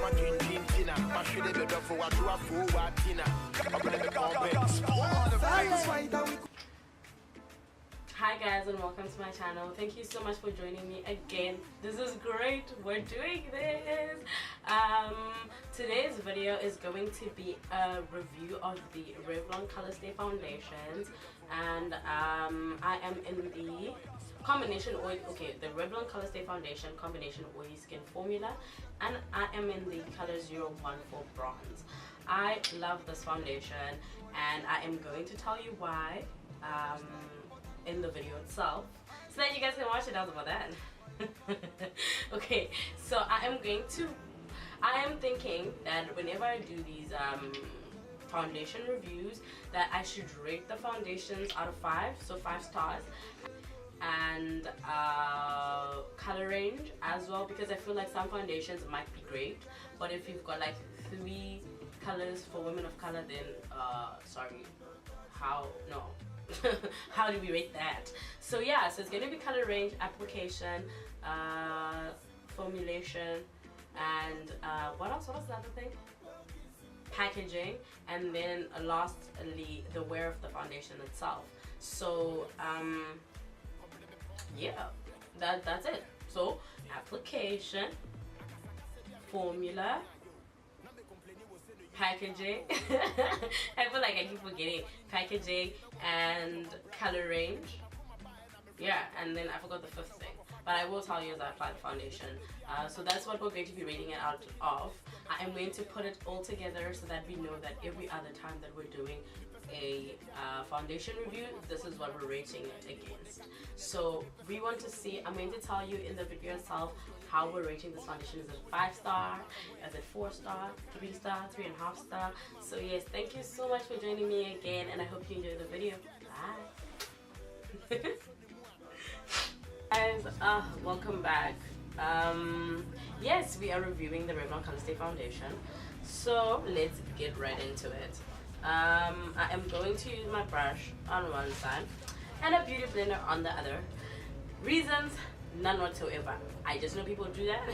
Hi guys, and welcome to my channel. Thank you so much for joining me again. This is great. We're doing this. Today's video is going to be a review of the Revlon Colorstay foundations, and I am in the combination oil, the Revlon Colorstay foundation combination oily skin formula, and I am in the color 014 bronze. I love this foundation, and I am going to tell you why in the video itself, so that you guys can watch it. How's about that? Okay, so I am thinking that whenever I do these foundation reviews, that I should rate the foundations out of 5, so 5 stars, and color range as well, because I feel like some foundations might be great, but if you've got like 3 colors for women of color, then sorry, how do we rate that? So yeah, so it's going to be color range, application, formulation, and what else was the other thing? Packaging, and then lastly the wear of the foundation itself. So yeah, that's it. So application, formula, packaging I feel like I keep forgetting packaging, and color range. Yeah, and then I forgot the 5th thing, but I will tell you as I apply the foundation. So that's what we're going to be rating it out of. I am going to put it all together so that we know that every other time that we're doing a foundation review, this is what we're rating it against. So we want to see, I'm going to tell you in the video itself how we're rating this foundation. Is it 5 star? Is it 4 star? 3 star? 3.5 star? So yes, thank you so much for joining me again, and I hope you enjoyed the video. Bye. Guys, welcome back. Yes, we are reviewing the Revlon Colorstay foundation, so let's get right into it. I am going to use my brush on one side and a beauty blender on the other. Reasons? None whatsoever. I just know people do that.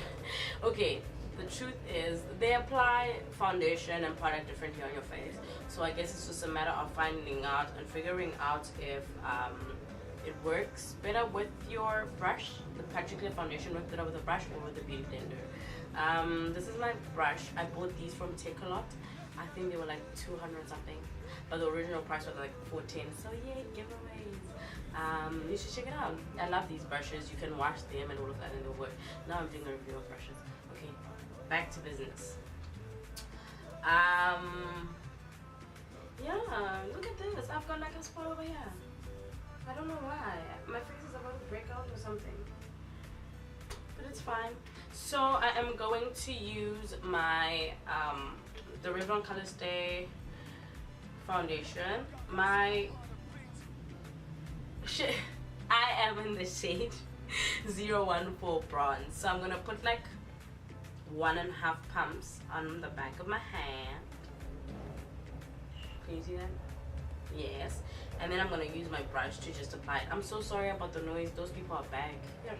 Okay, the truth is they apply foundation and product differently on your face, so I guess it's just a matter of finding out and figuring out if it works better with your brush, the particular foundation works better with the brush or with the beauty blender. This is my brush. I bought these from Takealot. I think they were like 200 something, but the original price was like 14. So yay, giveaways. You should check it out. I love these brushes. You can wash them and all of that, and they'll work. Now I'm doing a review of brushes. Okay, back to business. Yeah, look at this. I've got like a spot over here. I don't know why. My face is about to break out or something, but it's fine. So I am going to use my the Revlon Colorstay foundation. I am in the shade 014 bronze, so I'm gonna put like 1.5 pumps on the back of my hand. Can you see that? Yes, and then I'm gonna use my brush to just apply it. I'm so sorry about the noise. Those people are back. Yeah.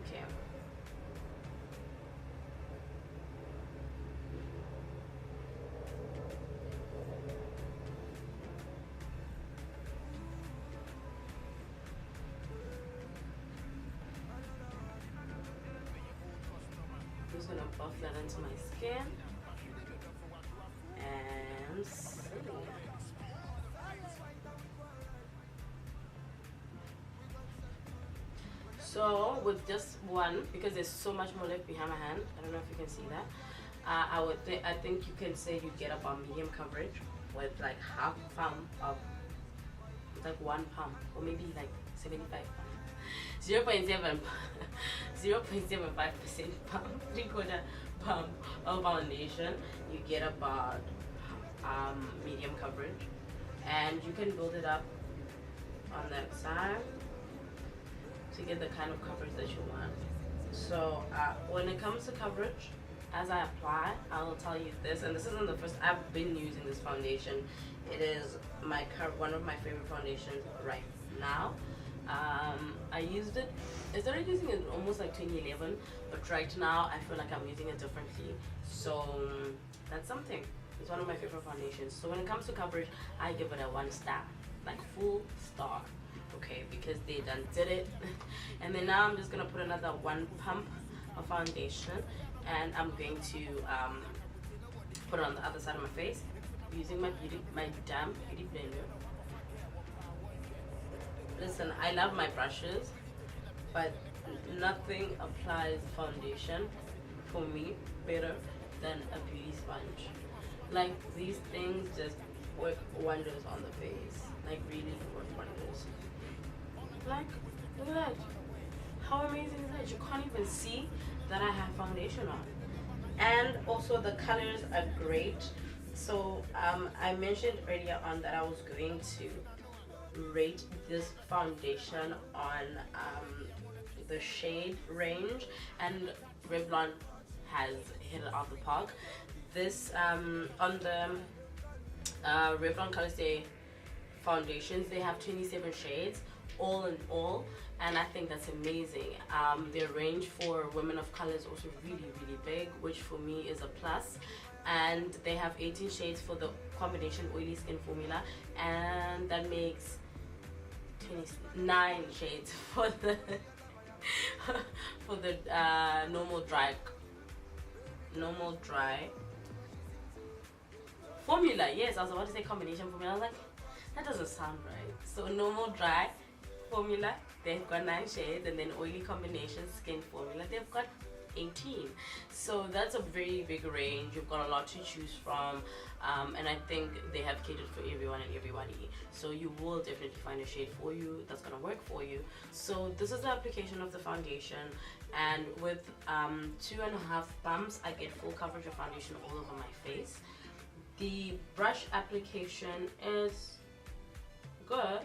Okay. I'm just gonna buff that into my skin and see. So with just one, because there's so much more left behind my hand, I don't know if you can see that. I think you can say you get about medium coverage with like half pump of, like 1 pump, or maybe like 75 pump. 0.75% pump, 3/4 pump of foundation. You get about medium coverage, and you can build it up on that side to get the kind of coverage that you want. So when it comes to coverage, as I apply, I will tell you this, and this isn't the first. I've been using this foundation. It is one of my favorite foundations right now. I used it, I started using it almost like 2011, but right now I feel like I'm using it differently. So that's something. It's one of my favorite foundations. So when it comes to coverage, I give it a 1 star, like full star. Okay, because they done did it. And then now I'm just gonna put another 1 pump of foundation, and I'm going to put it on the other side of my face using my damn beauty blender. Listen, I love my brushes, but nothing applies foundation for me better than a beauty sponge. Like, these things just work wonders on the face. Like, really work wonders. Like, look at that. How amazing is that? You can't even see that I have foundation on. And also the colors are great. So I mentioned earlier on that I was going to rate this foundation on the shade range, and Revlon has hit it out the park. This on the Revlon Colorstay foundations, they have 27 shades all in all, and I think that's amazing. Their range for women of color is also really big, which for me is a plus. And they have 18 shades for the combination oily skin formula, and that makes 29 shades for the for the normal dry formula. Yes, I was about to say combination formula. I was like, that doesn't sound right. So normal dry formula, they've got 9 shades, and then oily combination skin formula, they've got 18. So that's a very big range. You've got a lot to choose from, and I think they have catered for everyone and everybody. So you will definitely find a shade for you that's gonna work for you. So this is the application of the foundation, and with 2.5 pumps, I get full coverage of foundation all over my face. The brush application is good,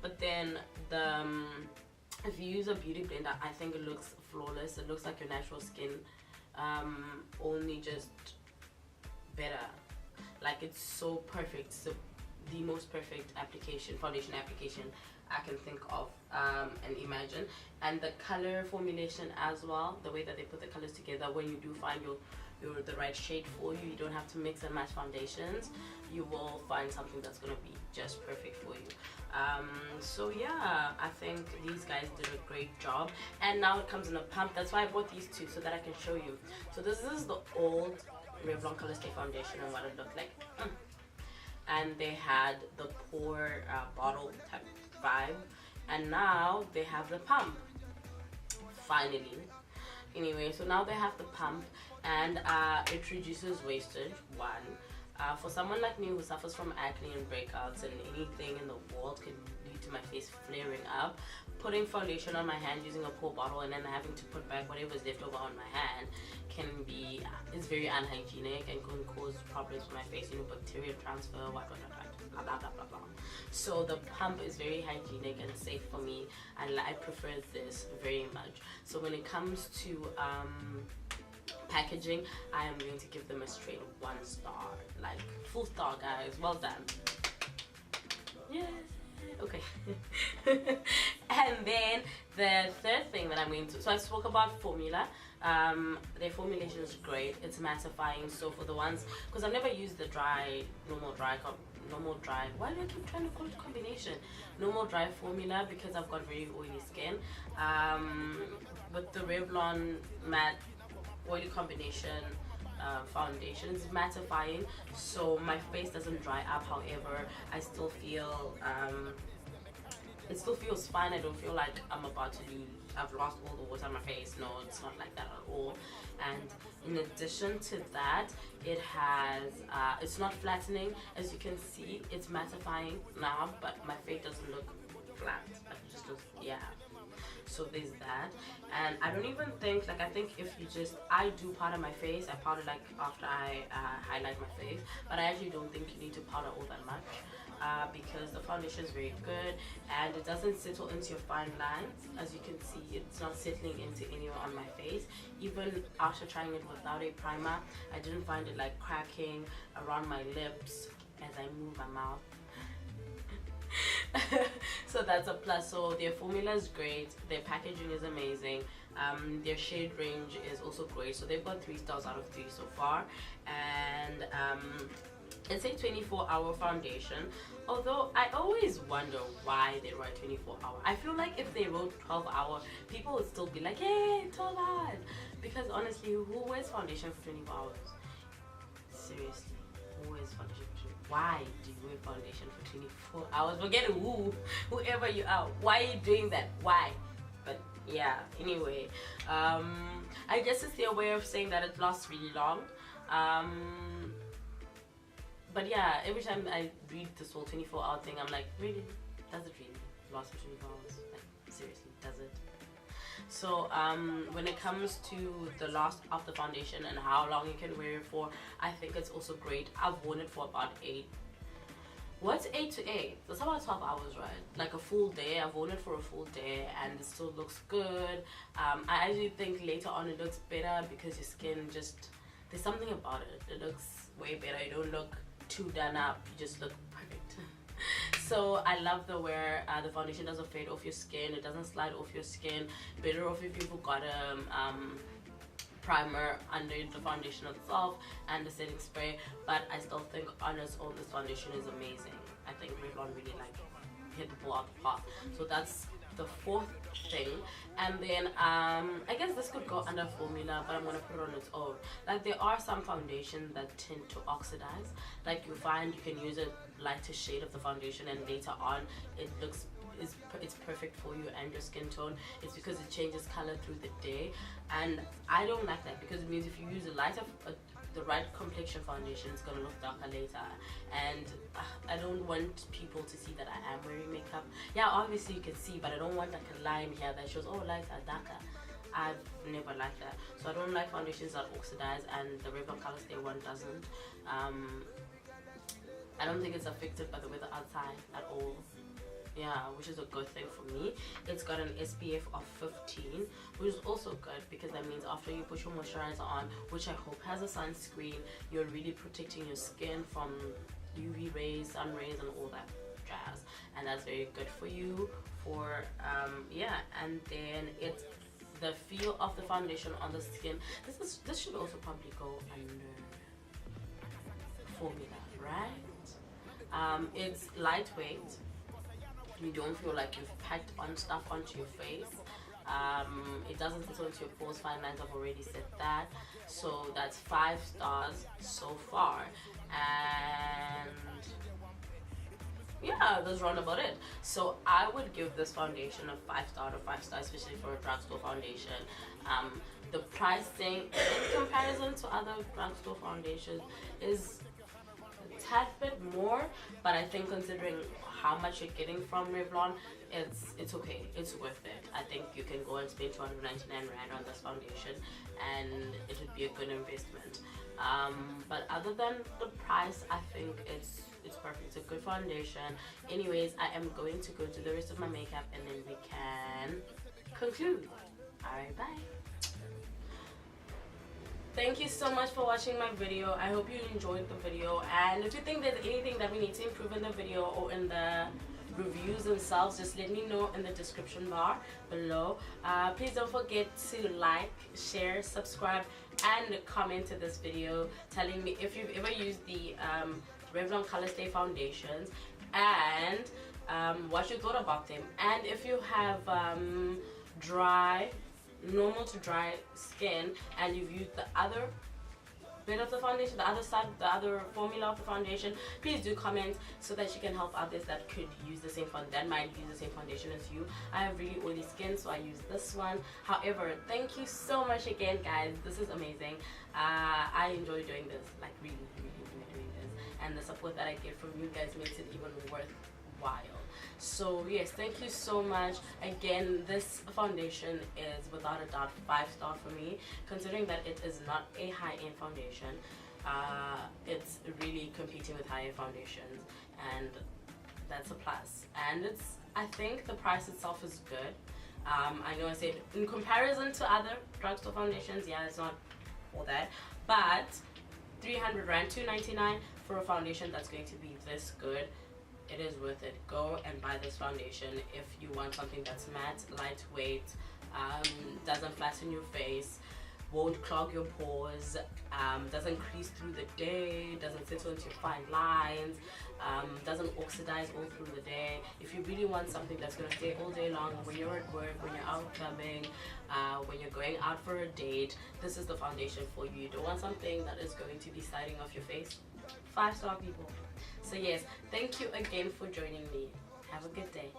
but then the if you use a beauty blender, I think it looks flawless. It looks like your natural skin, only just better. Like, it's so perfect. So the most perfect foundation application I can think of and imagine. And the color formulation as well, the way that they put the colors together, when you do find the right shade for you, you don't have to mix and match foundations. You will find something that's going to be just perfect for you. So yeah, I think these guys did a great job. And now it comes in a pump. That's why I bought these two, so that I can show you. So this is the old Revlon Colorstay foundation and what it looked like. And they had the pour bottle type vibe, and now they have the pump, finally. Anyway, so now they have the pump, and it reduces wastage. For someone like me who suffers from acne and breakouts, and anything in the world can lead to my face flaring up, putting foundation on my hand using a pour bottle and then having to put back whatever's left over on my hand it's very unhygienic and can cause problems for my face, bacterial transfer, blah blah blah. So the pump is very hygienic and safe for me, and I prefer this very much. So when it comes to packaging, I am going to give them a straight 1 star, like full star, guys. Well done. Yes. Okay. And then the third thing that I'm going to, so I spoke about formula. Their formulation is great. It's mattifying. So for the ones, because I've never used the normal dry, why do I keep trying to call it combination? Normal dry formula, because I've got very oily skin. With the Revlon matte oily combination foundation, it's mattifying, so my face doesn't dry up. However, I still feel it still feels fine. I don't feel like I'm about to I've lost all the water on my face. No, it's not like that at all. And in addition to that, it has it's not flattening. As you can see, it's mattifying now, but my face doesn't look flat. Like, it just looks, yeah. So there's that. And I don't even think, like, I think if you just, I do powder my face. I powder like after I highlight my face, but I actually don't think you need to powder all that much, because the foundation is very good and it doesn't settle into your fine lines. As you can see, it's not settling into anywhere on my face. Even after trying it without a primer, I didn't find it like cracking around my lips as I move my mouth. So that's a plus. So their formula is great, their packaging is amazing, their shade range is also great. So they've got 3 stars out of 3 so far. And it's a 24-hour foundation, although I always wonder why they write 24-hour. I feel like if they wrote 12-hour, people would still be like, hey, 12 hours. Because honestly, who wears foundation for 24 hours? Seriously, who wears foundation for 24 hours? Why do you wear foundation for 24 hours? Forget whoever you are. Why are you doing that? Why? But yeah, anyway, I guess it's their way of saying that it lasts really long. But yeah, every time I read this whole 24-hour thing, I'm like, really? Does it really last for 24 hours? Like, seriously, does it? So when it comes to the last of the foundation and how long you can wear it for, I think it's also great. I've worn it for about 8. What's 8 to 8? That's about 12 hours, right? Like a full day. I've worn it for a full day and it still looks good. I actually think later on it looks better because your skin just, there's something about it. It looks way better. You don't look too done up, you just look perfect. So I love the way the foundation doesn't fade off your skin, it doesn't slide off your skin. Better off if you've got a primer under the foundation itself and the setting spray, but I still think on its own this foundation is amazing. I think Revlon really like hit the ball out the park. So that's the 4th thing. And then I guess this could go under formula, but I'm gonna put it on its own. Like there are some foundations that tend to oxidize. Like you find you can use a lighter shade of the foundation and later on it looks it's perfect for you and your skin tone. It's because it changes color through the day, and I don't like that because it means if you use a lighter the right complexion foundation, it's gonna look darker later, and I don't want people to see that I am wearing makeup. Yeah, obviously you can see, but I don't want like a line here that shows, oh, lighter, darker. I've never liked that. So I don't like foundations that oxidize, and the Revlon Colorstay one doesn't. I don't think it's affected by the weather outside at all. Yeah, which is a good thing for me. It's got an SPF of 15, which is also good because that means after you put your moisturizer on, which I hope has a sunscreen, you're really protecting your skin from UV rays, sun rays, and all that jazz, and that's very good for you. For yeah, and then it's the feel of the foundation on the skin. This should also probably go under formula, right? It's lightweight. You don't feel like you've packed on stuff onto your face. It doesn't sit onto your pores. Fine lines, I've already said that. So that's 5 stars so far. And yeah, that's round about it. So I would give this foundation a 5 star out of 5 stars, especially for a drugstore foundation. The pricing in comparison to other drugstore foundations is a tad bit more, but I think considering how much you're getting from Revlon, it's okay, it's worth it. I think you can go and spend 299 Rand on this foundation and it would be a good investment. But other than the price, I think it's perfect. It's a good foundation. Anyways, I am going to go do the rest of my makeup and then we can conclude. Alright, bye. Thank you so much for watching my video. I hope you enjoyed the video, and if you think there's anything that we need to improve in the video or in the reviews themselves, just let me know in the description bar below. Please don't forget to like, share, subscribe, and comment to this video telling me if you've ever used the Revlon Colorstay foundations and what you thought about them, and if you have normal to dry skin and you've used the other bit of the foundation, the other side, the other formula of the foundation, please do comment so that you can help others that could use the same that might use the same foundation as you. I have really oily skin, so I use this one. However, thank you so much again, guys. This is amazing. I enjoy doing this, like really doing this, and the support that I get from you guys makes it even worthwhile. So yes, thank you so much. Again, this foundation is without a doubt 5 star for me, considering that it is not a high-end foundation. It's really competing with high-end foundations, and that's a plus. And I think the price itself is good. I know I said in comparison to other drugstore foundations, yeah, it's not all that, but 300 Rand, 299 for a foundation that's going to be this good. it is worth it. Go and buy this foundation if you want something that's matte, lightweight, doesn't flatten your face, won't clog your pores, doesn't crease through the day, doesn't settle into your fine lines, doesn't oxidize all through the day. If you really want something that's going to stay all day long, when you're at work, when you're out clubbing, when you're going out for a date, this is the foundation for you. You don't want something that is going to be sliding off your face. 5-star people. So yes, thank you again for joining me. Have a good day.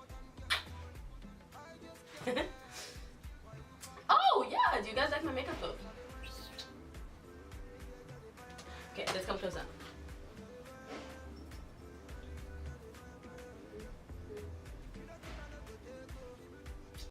Oh yeah, do you guys like my makeup though? Okay, let's come closer.